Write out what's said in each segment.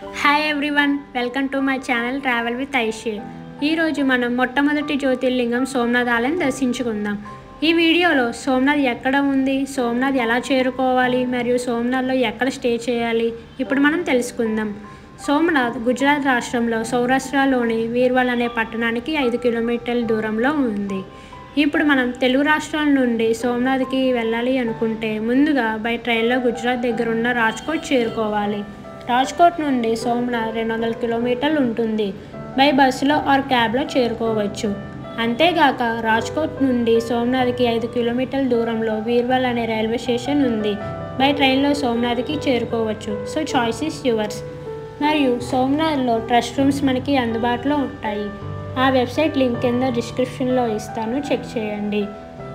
Hi everyone, welcome to my channel travel with Aishi. ఈరోజు మనం మొట్టమొదటి జ్యోతిర్లింగం సోమనాథ్ ఆలయం దర్శించుకుందాం. ఈ వీడియోలో సోమనాథ్ ఎక్కడ ఉంది, సోమనాథ్ ఎలా చేరుకోవాలి మరియు సోమనాథ్లో ఎక్కడ స్టే చేయాలి ఇప్పుడు మనం తెలుసుకుందాం. సోమనాథ్ గుజరాత్ రాష్ట్రంలో సౌరాష్ట్రలోని వీర్వల్ అనే పట్టణానికి 5 కిలోమీటర్ల దూరంలో ఉంది. ఇప్పుడు మనం తెలుగు రాష్ట్రాల నుండి సోమనాథ్కి వెళ్ళాలి అనుకుంటే ముందుగా బై ట్రైన్లో గుజరాత్ దగ్గర ఉన్న రాజ్కోట్ చేరుకోవాలి. రాజ్కోట్ నుండి సోమనాథ్ 200 కిలోమీటర్లు ఉంటుంది. బై బస్సులో ఆర్ క్యాబ్లో చేరుకోవచ్చు. అంతేగాక రాజ్కోట్ నుండి సోమనాథ్కి 5 కిలోమీటర్ల దూరంలో వీర్వల్ అనే రైల్వే స్టేషన్ ఉంది. బై ట్రైన్లో సోమనాథ్కి చేరుకోవచ్చు. So choice is yours. మరియు సోమనాథ్లో ట్రస్ట్ రూమ్స్ మనకి అందుబాటులో ఉంటాయి. ఆ వెబ్సైట్ లింక్ కింద డిస్క్రిప్షన్లో ఇస్తాను, చెక్ చేయండి.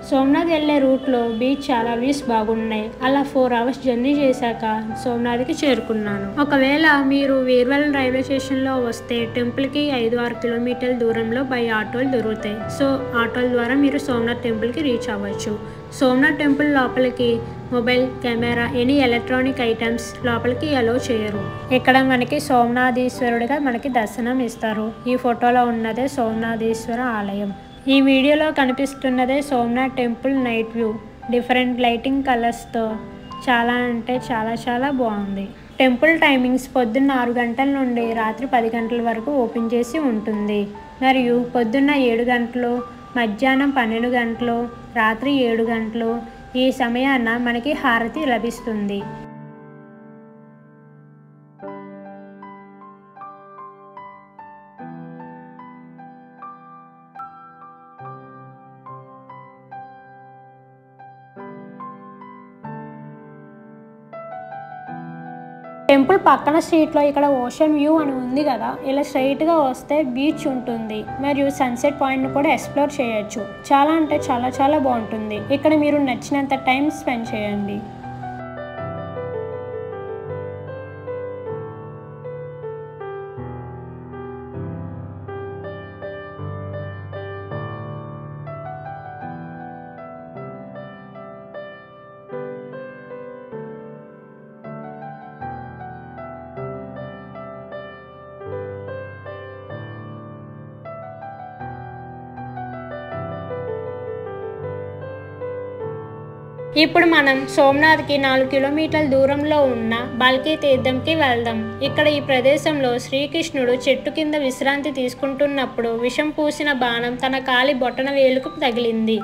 సోమనాథ్ వెళ్ళే రూట్లో బీచ్ చాలా వ్యూస్ బాగున్నాయి. అలా 4 అవర్స్ జర్నీ చేశాక సోమనాథ్కి చేరుకున్నాను. ఒకవేళ మీరు వీర్వల్ రైల్వే స్టేషన్లో వస్తే టెంపుల్కి 5-6 కిలోమీటర్ల దూరంలో బై ఆటోలు దొరుకుతాయి. సో ఆటోల ద్వారా మీరు సోమనాథ్ టెంపుల్కి రీచ్ అవ్వచ్చు. సోమనాథ్ టెంపుల్ లోపలికి mobile camera, any electronic items లోపలికి అలో చేయరు. ఇక్కడ మనకి సోమనాథీశ్వరుడిగా మనకి దర్శనం ఇస్తారు. ఈ ఫోటోలో ఉన్నదే సోమనాథీశ్వర ఆలయం. ఈ వీడియోలో కనిపిస్తున్నదే Somnath temple night view. Different lighting కలర్స్తో చాలా అంటే చాలా బాగుంది. టెంపుల్ టైమింగ్స్ పొద్దున్న 6 గంటల నుండి రాత్రి 10 గంటల వరకు ఓపెన్ చేసి ఉంటుంది. మరియు పొద్దున్న 7 గంటలు, మధ్యాహ్నం 12 గంటలు, రాత్రి 7 గంటలు ఈ సమయాన మనకి హారతి లభిస్తుంది. టెంపుల్ పక్కన స్ట్రీట్లో ఇక్కడ ఓషన్ వ్యూ అని ఉంది కదా, ఇలా స్ట్రైట్గా వస్తే బీచ్ ఉంటుంది. మరియు సన్సెట్ పాయింట్ను కూడా ఎక్స్ప్లోర్ చేయొచ్చు. చాలా అంటే చాలా బాగుంటుంది. ఇక్కడ మీరు నచ్చినంత టైం స్పెండ్ చేయండి. ఇప్పుడు మనం సోమనాథ్కి 4 కిలోమీటర్ల దూరంలో ఉన్న బాల్కీ తీర్థంకి వెళ్దాం. ఇక్కడ ఈ ప్రదేశంలో శ్రీకృష్ణుడు చెట్టు కింద విశ్రాంతి తీసుకుంటున్నప్పుడు విషం పూసిన బాణం తన కాలి బొటన వేలుకు తగిలింది.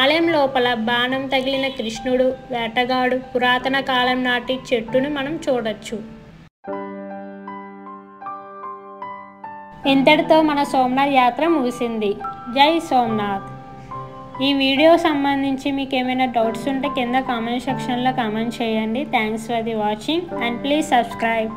ఆలయం లోపల బాణం తగిలిన కృష్ణుడు, వేటగాడు, పురాతన కాలం నాటి చెట్టును మనం చూడొచ్చు. ఇంతటితో మన సోమనాథ్ యాత్ర ముగిసింది. జై సోమనాథ్. ఈ వీడియో సంబంధించి మీకు ఏమైనా డౌట్స్ ఉంటే కింద కామెంట్ సెక్షన్లో కామెంట్ చేయండి. Thanks for the watching and please subscribe.